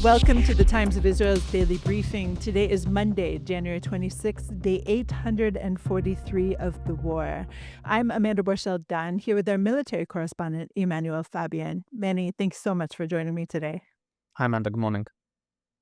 Welcome to the Times of Israel's daily briefing. Today is Monday, January 26th, day 843 of the war. I'm Amanda Borschel-Dan, here with our military correspondent, Emanuel Fabian. Manny, thanks so much for joining me today. Hi, Amanda. Good morning.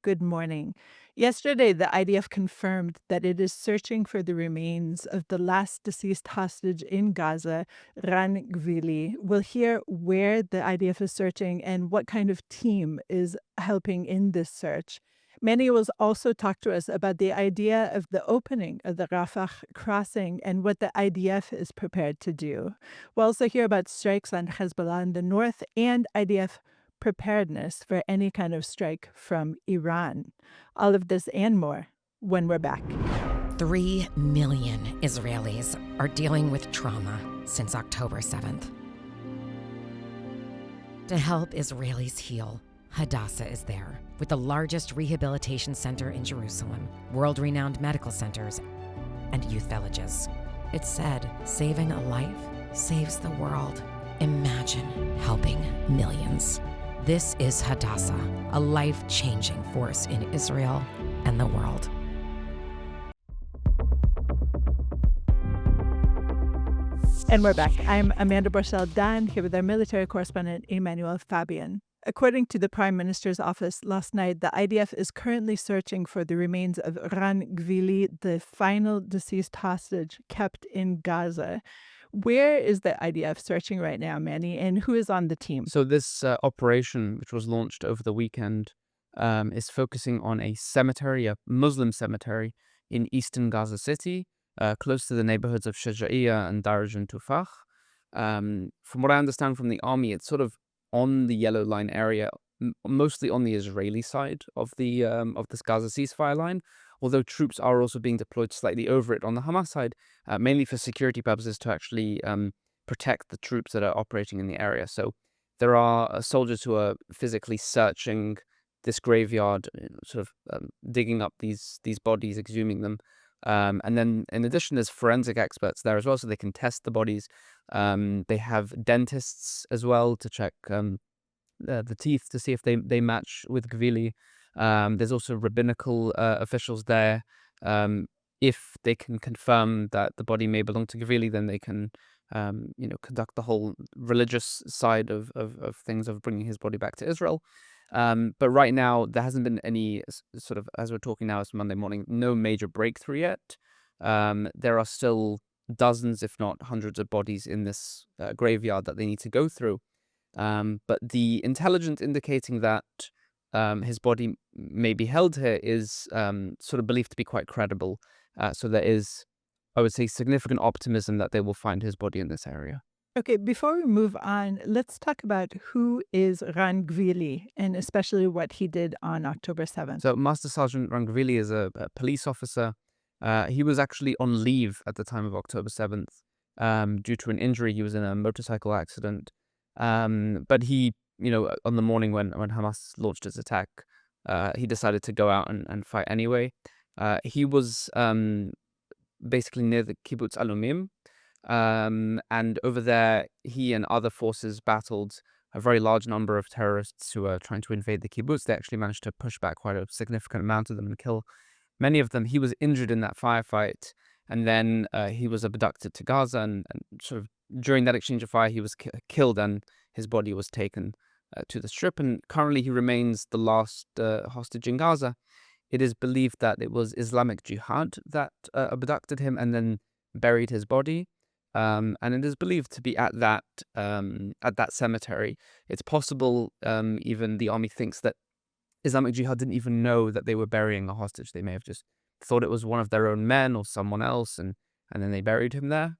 Good morning. Yesterday, the IDF confirmed that it is searching for the remains of the last deceased hostage in Gaza, Ran Gvili. We'll hear where the IDF is searching and what kind of team is helping in this search. Manny will also talk to us about the idea of the opening of the Rafah Crossing and what the IDF is prepared to do. We'll also hear about strikes on Hezbollah in the north and IDF preparedness for any kind of strike from Iran. All of this and more when we're back. 3 million Israelis are dealing with trauma since October 7th. To help Israelis heal, Hadassah is there, with the largest rehabilitation center in Jerusalem, world-renowned medical centers, and youth villages. It's said, saving a life saves the world. Imagine helping millions. This is Hadassah, a life-changing force in Israel and the world. And we're back. I'm Amanda Borschel-Dan, here with our military correspondent, Emanuel Fabian. According to the Prime Minister's office last night, the IDF is currently searching for the remains of Ran Gvili, the final deceased hostage kept in Gaza. Where is the IDF searching right now, Manny, and who is on the team? So this operation, which was launched over the weekend, is focusing on a cemetery, a Muslim cemetery in eastern Gaza City, close to the neighborhoods of Shajaiya and Darj and Tufah. From what I understand from the army, it's sort of on the yellow line area, mostly on the Israeli side of the of this Gaza ceasefire line, although troops are also being deployed slightly over it on the Hamas side, mainly for security purposes to actually protect the troops that are operating in the area. So there are soldiers who are physically searching this graveyard, sort of digging up these bodies, exhuming them. And then in addition, there's forensic experts there as well, so they can test the bodies. They have dentists as well to check the teeth to see if they match with Gvili. There's also rabbinical officials there. If they can confirm that the body may belong to Gvili, then they can, conduct the whole religious side of things, of bringing his body back to Israel. But right now, there hasn't been any sort of, as we're talking now, it's Monday morning, no major breakthrough yet. There are still dozens, if not hundreds of bodies in this graveyard that they need to go through. But the intelligence indicating that his body may be held here is sort of believed to be quite credible. So there is, I would say, significant optimism that they will find his body in this area. Okay, before we move on, let's talk about who is Ran Gvili and especially what he did on October 7th. So Master Sgt Ran Gvili is a police officer. He was actually on leave at the time of October 7th due to an injury. He was in a motorcycle accident. But he, on the morning when Hamas launched its attack, he decided to go out and fight anyway. He was basically near the kibbutz Alumim. And over there, he and other forces battled a very large number of terrorists who were trying to invade the kibbutz. They actually managed to push back quite a significant amount of them and kill many of them. He was injured in that firefight, and then he was abducted to Gaza, and sort of during that exchange of fire, he was killed, and his body was taken to the Strip. And currently, he remains the last hostage in Gaza. It is believed that it was Islamic Jihad that abducted him and then buried his body. And it is believed to be at that cemetery. It's possible even the army thinks that Islamic Jihad didn't even know that they were burying a hostage. They may have just thought it was one of their own men or someone else, and then they buried him there.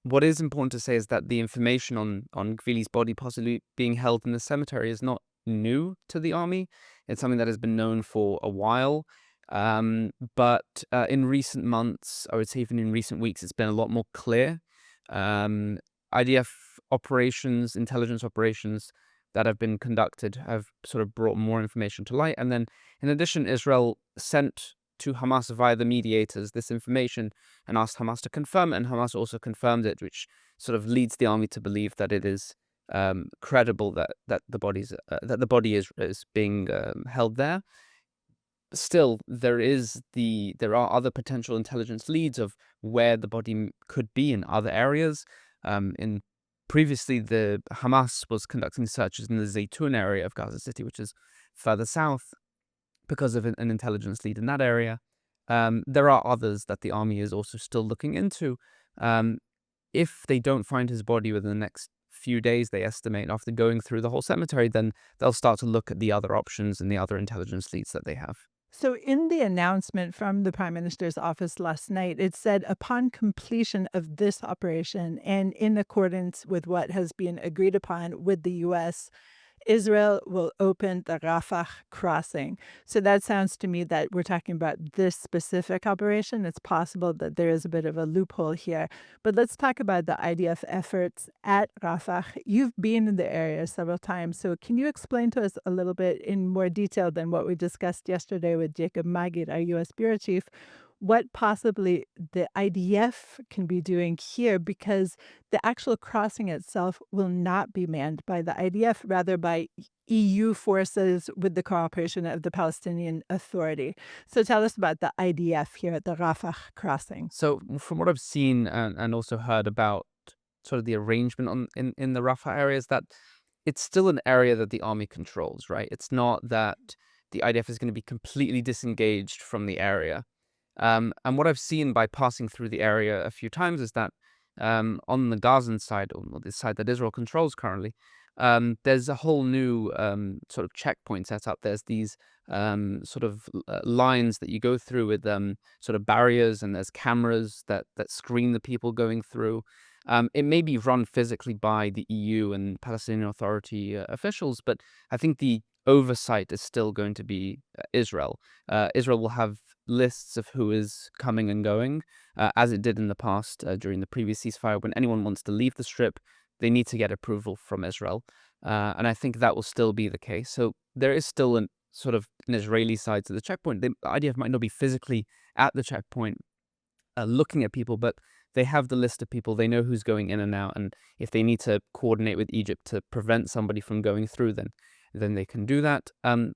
What is important to say is that the information on Gvili's body possibly being held in the cemetery is not new to the army. It's something that has been known for a while. But in recent months, I would say even in recent weeks, it's been a lot more clear. IDF operations, intelligence operations that have been conducted have sort of brought more information to light. And then in addition, Israel sent to Hamas via the mediators this information and asked Hamas to confirm it, and Hamas also confirmed it, which sort of leads the army to believe that it is credible that the body is being held there. Still, there are other potential intelligence leads of where the body could be in other areas. In Previously, the Hamas was conducting searches in the Zaytun area of Gaza City, which is further south, because of an intelligence lead in that area. There are others that the army is also still looking into. If they don't find his body within the next few days, they estimate, after going through the whole cemetery, then they'll start to look at the other options and the other intelligence leads that they have. So, in the announcement from the Prime Minister's office last night, it said upon completion of this operation and in accordance with what has been agreed upon with the U.S., Israel will open the Rafah Crossing. So that sounds to me that we're talking about this specific operation. It's possible that there is a bit of a loophole here. But let's talk about the IDF efforts at Rafah. You've been in the area several times. So can you explain to us a little bit in more detail than what we discussed yesterday with Jacob Magid, our U.S. bureau chief, what possibly the IDF can be doing here, because the actual crossing itself will not be manned by the IDF, rather by EU forces with the cooperation of the Palestinian Authority. So tell us about the IDF here at the Rafah crossing. So, from what I've seen and also heard about sort of the arrangement in the Rafah area, is that it's still an area that the army controls, right? It's not that the IDF is going to be completely disengaged from the area. And what I've seen by passing through the area a few times is that on the Gazan side, or the side that Israel controls currently, there's a whole new sort of checkpoint set up. There's these sort of lines that you go through with sort of barriers, and there's cameras that screen the people going through. It may be run physically by the EU and Palestinian Authority officials, but I think the oversight is still going to be Israel. Israel will have lists of who is coming and going, as it did in the past during the previous ceasefire. When anyone wants to leave the Strip, they need to get approval from Israel. And I think that will still be the case. So there is still an Israeli side to the checkpoint. The IDF might not be physically at the checkpoint looking at people, but they have the list of people. They know who's going in and out. And if they need to coordinate with Egypt to prevent somebody from going through, then they can do that. And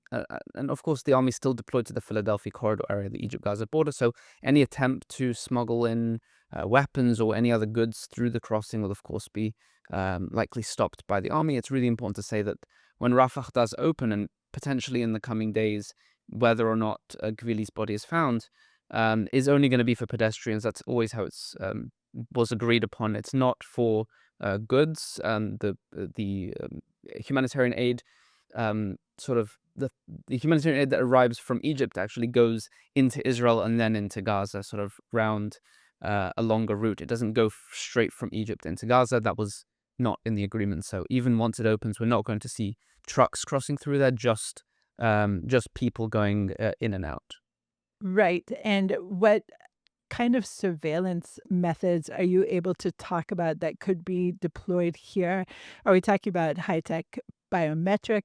of course, the army is still deployed to the Philadelphia corridor area, the Egypt-Gaza border. So any attempt to smuggle in weapons or any other goods through the crossing will, of course, be likely stopped by the army. It's really important to say that when Rafah does open, and potentially in the coming days, whether or not Gvili's body is found, is only going to be for pedestrians. That's always how it's was agreed upon. It's not for goods. The humanitarian aid, the humanitarian aid that arrives from Egypt actually goes into Israel and then into Gaza, sort of round a longer route. It doesn't go straight from Egypt into Gaza. That was not in the agreement. So even once it opens, we're not going to see trucks crossing through there, just people going in and out. Right. And what kind of surveillance methods are you able to talk about that could be deployed here? Are we talking about high-tech biometric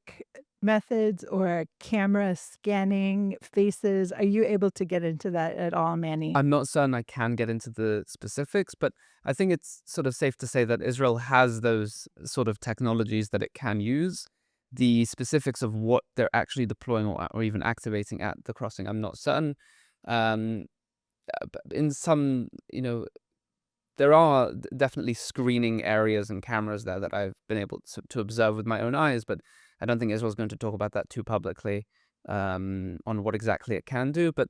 methods or camera scanning faces? Are you able to get into that at all, Manny? I'm not certain I can get into the specifics, but I think it's sort of safe to say that Israel has those sort of technologies that it can use. The specifics of what they're actually deploying or even activating at the crossing, I'm not certain. In some, there are definitely screening areas and cameras there that I've been able to observe with my own eyes, but I don't think Israel's going to talk about that too publicly on what exactly it can do. But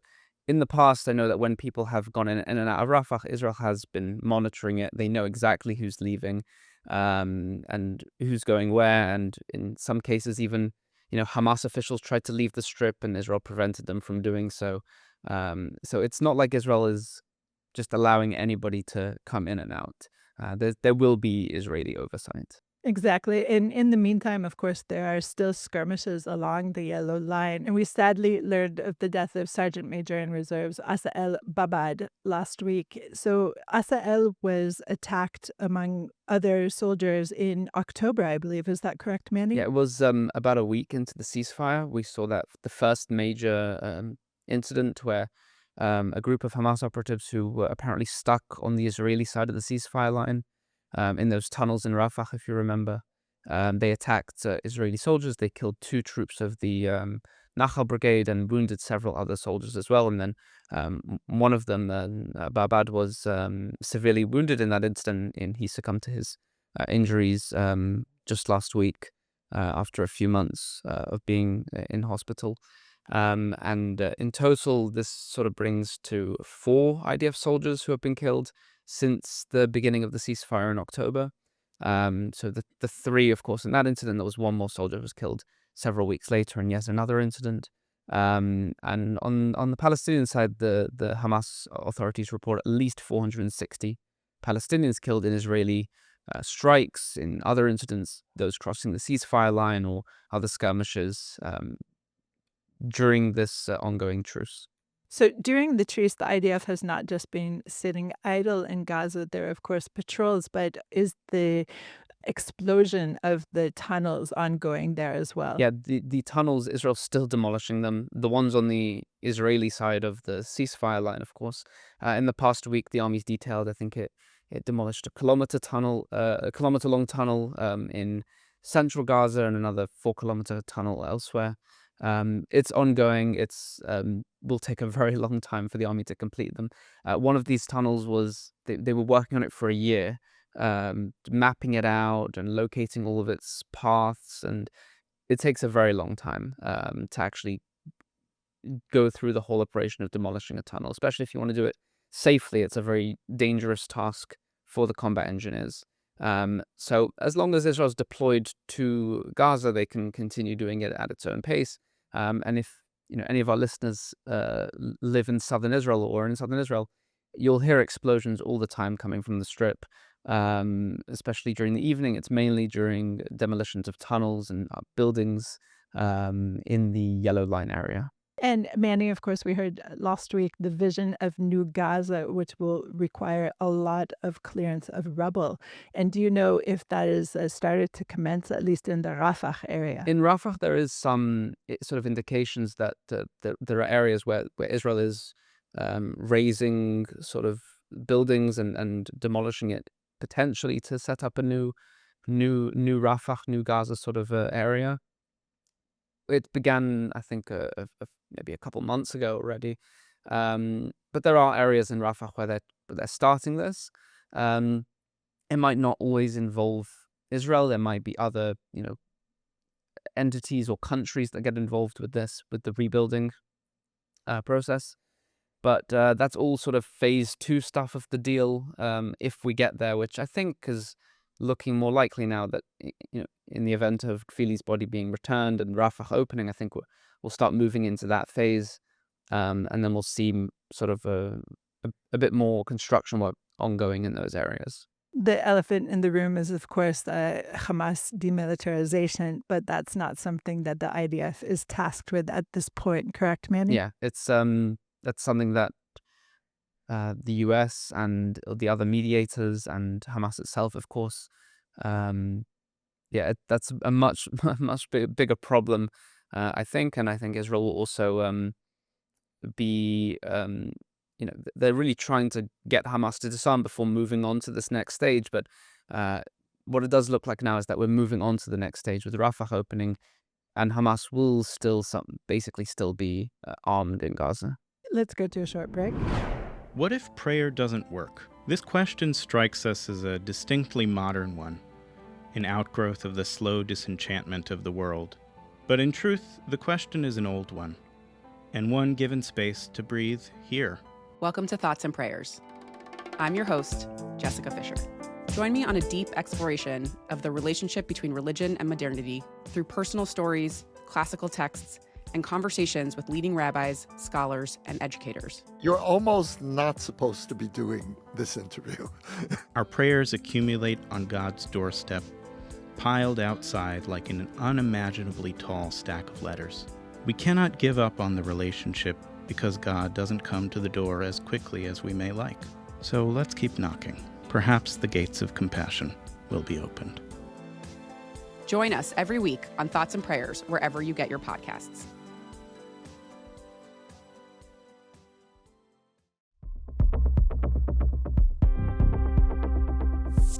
in the past, I know that when people have gone in and out of Rafah, Israel has been monitoring it. They know exactly who's leaving and who's going where. And in some cases, even, Hamas officials tried to leave the Strip and Israel prevented them from doing so. So it's not like Israel is just allowing anybody to come in and out. There will be Israeli oversight. Exactly. And in the meantime, of course, there are still skirmishes along the Yellow Line. And we sadly learned of the death of Sergeant Major in Reserves Asael Babad last week. So Asael was attacked among other soldiers in October, I believe. Is that correct, Manny? Yeah, it was about a week into the ceasefire. We saw that the first major incident where a group of Hamas operatives who were apparently stuck on the Israeli side of the ceasefire line in those tunnels in Rafah, if you remember, They attacked Israeli soldiers. They killed 2 troops of the Nachal Brigade and wounded several other soldiers as well. And then one of them, Babad, was severely wounded in that incident, and he succumbed to his injuries just last week after a few months of being in hospital. And in total, this sort of brings to 4 IDF soldiers who have been killed since the beginning of the ceasefire in October. So the 3, of course, in that incident, there was 1 more soldier who was killed several weeks later in yet another incident. And on the Palestinian side, the Hamas authorities report at least 460 Palestinians killed in Israeli strikes, in other incidents, those crossing the ceasefire line or other skirmishes during this ongoing truce. So during the truce, the IDF has not just been sitting idle in Gaza. There are, of course, patrols, but is the explosion of the tunnels ongoing there as well? Yeah, the tunnels, Israel's still demolishing them. The ones on the Israeli side of the ceasefire line, of course. In the past week, the army's detailed, I think it demolished a kilometer-long tunnel in central Gaza and another 4-kilometer tunnel elsewhere. It's ongoing. It's will take a very long time for the army to complete them. One of these tunnels was they were working on it for a year, mapping it out and locating all of its paths, and it takes a very long time to actually go through the whole operation of demolishing a tunnel, especially if you want to do it safely. It's a very dangerous task for the combat engineers. So as long as Israel's deployed to Gaza, they can continue doing it at its own pace. And if any of our listeners live in southern Israel or in southern Israel, you'll hear explosions all the time coming from the Strip, especially during the evening. It's mainly during demolitions of tunnels and buildings in the Yellow Line area. And Manny, of course, we heard last week the vision of New Gaza, which will require a lot of clearance of rubble. And do you know if that is started to commence, at least in the Rafah area? In Rafah, there is some sort of indications that there are areas where Israel is raising sort of buildings and demolishing it, potentially to set up a new Rafah, new Gaza sort of area. It began, I think, maybe a couple months ago already. But there are areas in Rafah where they're starting this. It might not always involve Israel. There might be other, entities or countries that get involved with this, with the rebuilding process. But that's all sort of phase 2 stuff of the deal, if we get there, which I think is looking more likely now that, in the event of Gvili's body being returned and Rafah opening, I think we'll start moving into that phase, and then we'll see sort of a bit more construction work ongoing in those areas. The elephant in the room is, of course, Hamas demilitarization, but that's not something that the IDF is tasked with at this point, correct, Manny? Yeah, it's that's something that the US and the other mediators and Hamas itself, of course, that's a much bigger problem, I think, and I think Israel will also be they're really trying to get Hamas to disarm before moving on to this next stage. But what it does look like now is that we're moving on to the next stage with Rafah opening, and Hamas will basically still be armed in Gaza. Let's go to a short break. What if prayer doesn't work? This question strikes us as a distinctly modern one, an outgrowth of the slow disenchantment of the world. But in truth, the question is an old one, and one given space to breathe here. Welcome to Thoughts and Prayers. I'm your host, Jessica Fisher. Join me on a deep exploration of the relationship between religion and modernity through personal stories, classical texts, and conversations with leading rabbis, scholars, and educators. You're almost not supposed to be doing this interview. Our prayers accumulate on God's doorstep, piled outside like an unimaginably tall stack of letters. We cannot give up on the relationship because God doesn't come to the door as quickly as we may like. So let's keep knocking. Perhaps the gates of compassion will be opened. Join us every week on Thoughts and Prayers, wherever you get your podcasts.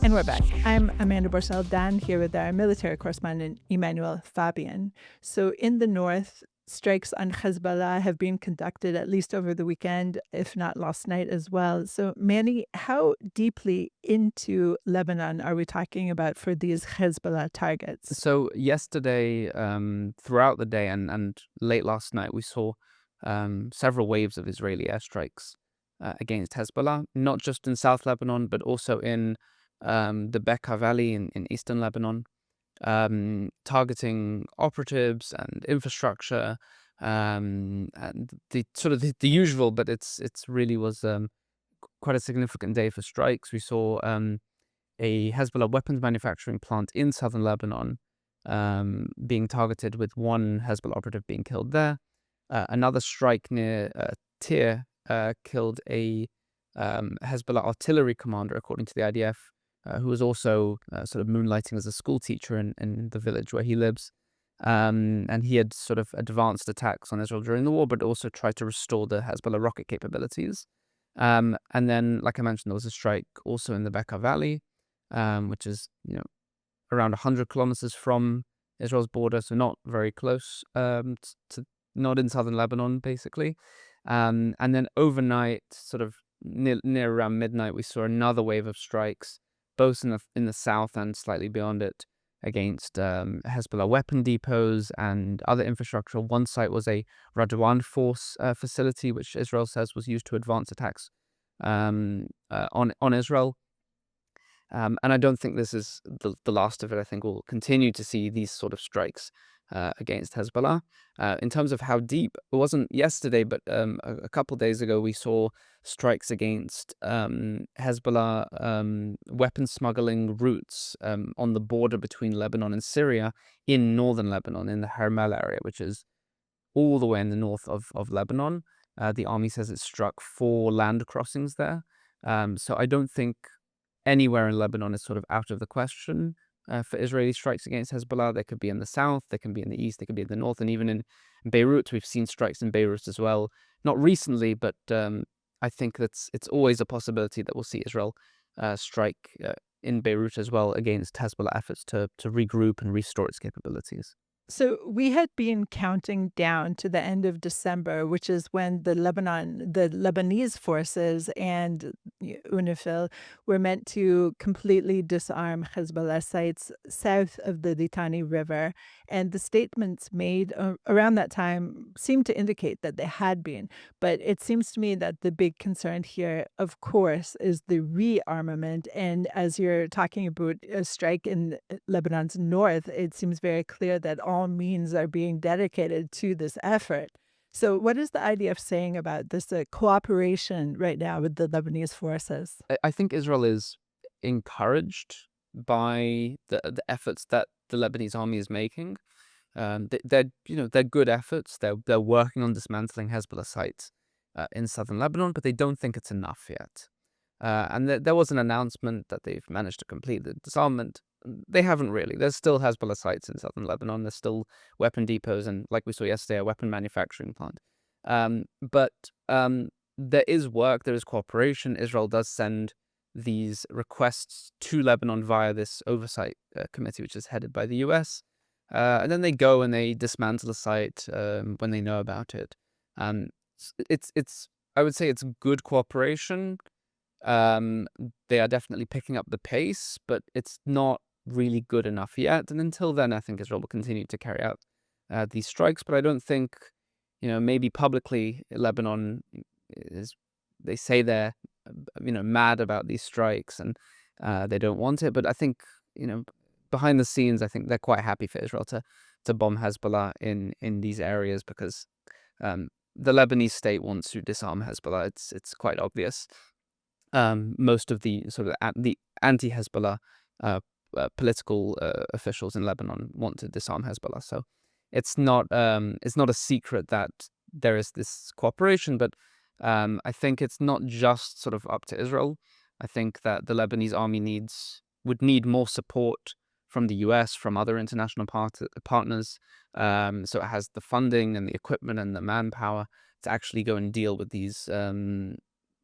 And we're back. I'm Amanda Borschel-Dan here with our military correspondent, Emanuel Fabian. So in the north, strikes on Hezbollah have been conducted at least over the weekend, if not last night as well. So, Manny, how deeply into Lebanon are we talking about for these Hezbollah targets? So yesterday, throughout the day and late last night, we saw several waves of Israeli airstrikes against Hezbollah, not just in South Lebanon, but also in the Bekaa Valley in eastern Lebanon, targeting operatives and infrastructure, and the sort of the usual. But it's really was quite a significant day for strikes. We saw a Hezbollah weapons manufacturing plant in southern Lebanon being targeted, with one Hezbollah operative being killed there. Another strike near Tyre killed a Hezbollah artillery commander, according to the IDF, who was also sort of moonlighting as a school teacher in the village where he lives. And he had sort of advanced attacks on Israel during the war, but also tried to restore the Hezbollah rocket capabilities. And then, like I mentioned, there was a strike also in the Bekaa Valley, which is around 100 kilometers from Israel's border, so not very close, not in southern Lebanon, basically. And then overnight, sort of near around midnight, we saw another wave of strikes, both in the south and slightly beyond it, against Hezbollah weapon depots and other infrastructure. One site was a Radwan force facility, which Israel says was used to advance attacks on Israel. And I don't think this is the last of it. I think we'll continue to see these sort of strikes against Hezbollah. In terms of how deep, it wasn't yesterday, but a couple of days ago, we saw strikes against Hezbollah weapon smuggling routes on the border between Lebanon and Syria in northern Lebanon, in the Hermel area, which is all the way in the north of Lebanon. The army says it struck 4 land crossings there. So I don't think anywhere in Lebanon is sort of out of the question for Israeli strikes against Hezbollah. They could be in the south, they can be in the east, they could be in the north, and even in Beirut. We've seen strikes in Beirut as well. Not recently, but I think it's always a possibility that we'll see Israel strike in Beirut as well against Hezbollah efforts to regroup and restore its capabilities. So we had been counting down to the end of December, which is when the Lebanese forces and UNIFIL were meant to completely disarm Hezbollah sites south of the Litani River. And the statements made around that time seemed to indicate that they had been. But it seems to me that the big concern here, of course, is the rearmament. And as you're talking about a strike in Lebanon's north, it seems very clear that all means are being dedicated to this effort. So what is the IDF saying about this cooperation right now with the Lebanese forces? I think Israel is encouraged by the efforts that the Lebanese army is making. They're good efforts. They're working on dismantling Hezbollah sites in southern Lebanon, but they don't think it's enough yet. And there was an announcement that they've managed to complete the disarmament. They haven't really. There's still Hezbollah sites in southern Lebanon. There's still weapon depots and, like we saw yesterday, a weapon manufacturing plant. But there is work, there is cooperation. Israel does send these requests to Lebanon via this oversight committee, which is headed by the US. And then they go and they dismantle the site when they know about it. I would say it's good cooperation. They are definitely picking up the pace, but it's not really good enough yet. And until then, I think Israel will continue to carry out these strikes. But I don't think, maybe publicly Lebanon they say they're, mad about these strikes and they don't want it. But I think, behind the scenes, I think they're quite happy for Israel to bomb Hezbollah in these areas, because the Lebanese state wants to disarm Hezbollah. It's quite obvious. Most of the sort of the anti-Hezbollah political officials in Lebanon want to disarm Hezbollah. So it's not a secret that there is this cooperation, but I think it's not just sort of up to Israel. I think that the Lebanese army would need more support from the US, from other international partners. So it has the funding and the equipment and the manpower to actually go and deal with these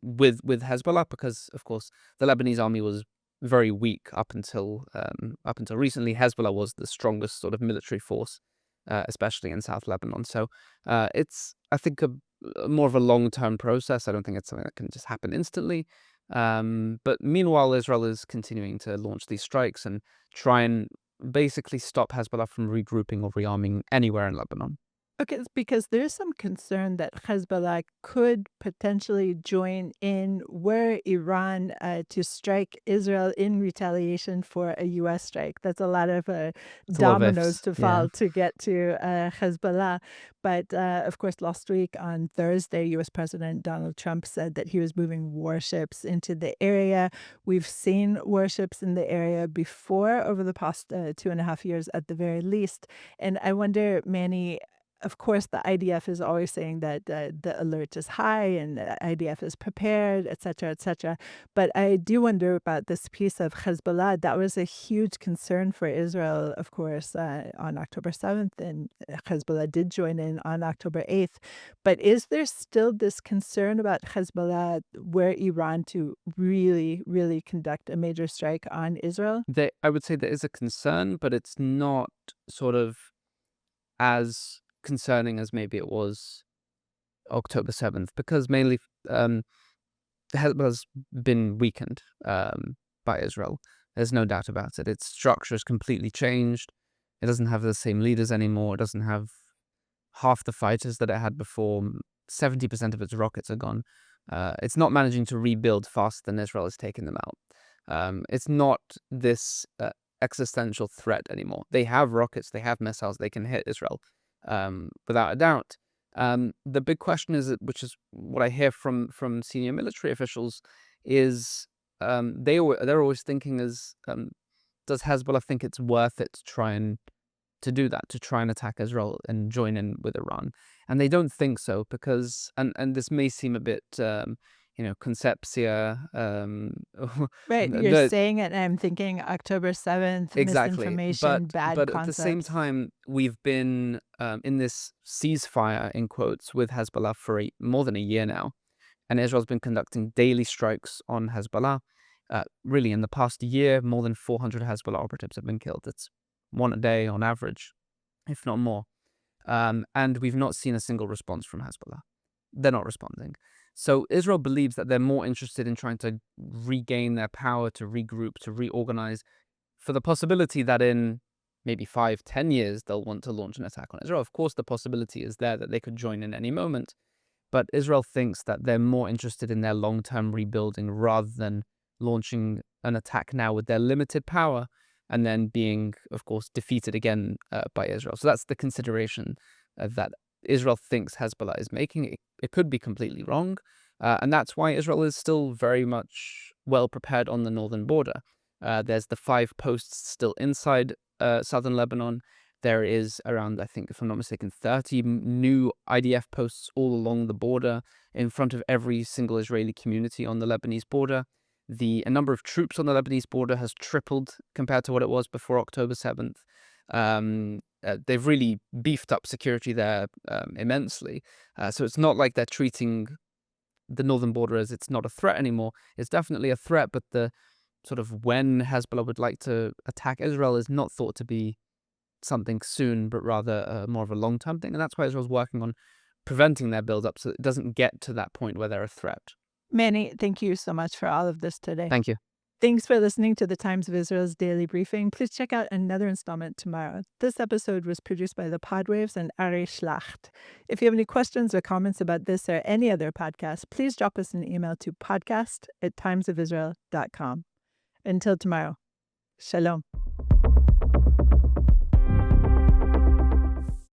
with Hezbollah, because of course the Lebanese army was very weak up until recently. Hezbollah was the strongest sort of military force, especially in South Lebanon. So it's, I think, more of a long-term process. I don't think it's something that can just happen instantly. But meanwhile, Israel is continuing to launch these strikes and try and basically stop Hezbollah from regrouping or rearming anywhere in Lebanon. Okay, it's because there's some concern that Hezbollah could potentially join in were Iran to strike Israel in retaliation for a U.S. strike. That's a lot of It's a lot of dominoes ifs. to Yeah. fall to get to Hezbollah. But of course, last week on Thursday, U.S. President Donald Trump said that he was moving warships into the area. We've seen warships in the area before over the past 2.5 years at the very least. And I wonder, Manny, of course, the IDF is always saying that the alert is high and the IDF is prepared, et cetera, et cetera. But I do wonder about this piece of Hezbollah. That was a huge concern for Israel, of course, on October 7th, and Hezbollah did join in on October 8th. But is there still this concern about Hezbollah were Iran to really, really conduct a major strike on Israel? I would say there is a concern, but it's not sort of as concerning as maybe it was October 7th, because mainly Hezbollah's been weakened by Israel. There's no doubt about it. Its structure is completely changed. It doesn't have the same leaders anymore. It doesn't have half the fighters that it had before. 70% of its rockets are gone. It's not managing to rebuild faster than Israel has taken them out. It's not this existential threat anymore. They have rockets, they have missiles, they can hit Israel without a doubt. The big question is, which is what I hear from senior military officials, is they're always thinking is, does Hezbollah think it's worth it to do that, to try and attack Israel and join in with Iran? And they don't think so, because and this may seem a bit concepcia. Right, you're saying it, and I'm thinking October 7th, Exactly, misinformation, bad but concepts. at the same time, we've been in this ceasefire, in quotes, with Hezbollah for more than a year now, and Israel's been conducting daily strikes on Hezbollah. Really, in the past year, more than 400 Hezbollah operatives have been killed. It's one a day on average, if not more. And we've not seen a single response from Hezbollah. They're not responding. So Israel believes that they're more interested in trying to regain their power, to regroup, to reorganize, for the possibility that in maybe 5-10 years, they'll want to launch an attack on Israel. Of course, the possibility is there that they could join in any moment. But Israel thinks that they're more interested in their long-term rebuilding rather than launching an attack now with their limited power and then being, of course, defeated again by Israel. So that's the consideration that Israel thinks Hezbollah is making. It could be completely wrong. And that's why Israel is still very much well prepared on the northern border. There's the 5 posts still inside southern Lebanon. There is around, I think, if I'm not mistaken, 30 new IDF posts all along the border in front of every single Israeli community on the Lebanese border. The number of troops on the Lebanese border has tripled compared to what it was before October 7th. They've really beefed up security there immensely. So it's not like they're treating the northern border as it's not a threat anymore. It's definitely a threat, but the sort of when Hezbollah would like to attack Israel is not thought to be something soon, but rather more of a long-term thing. And that's why Israel's working on preventing their build-up so it doesn't get to that point where they're a threat. Manny, thank you so much for all of this today. Thank you. Thanks for listening to the Times of Israel's Daily Briefing. Please check out another installment tomorrow. This episode was produced by the Podwaves and Ari Schlacht. If you have any questions or comments about this or any other podcast, please drop us an email to podcast@timesofisrael.com. Until tomorrow, shalom.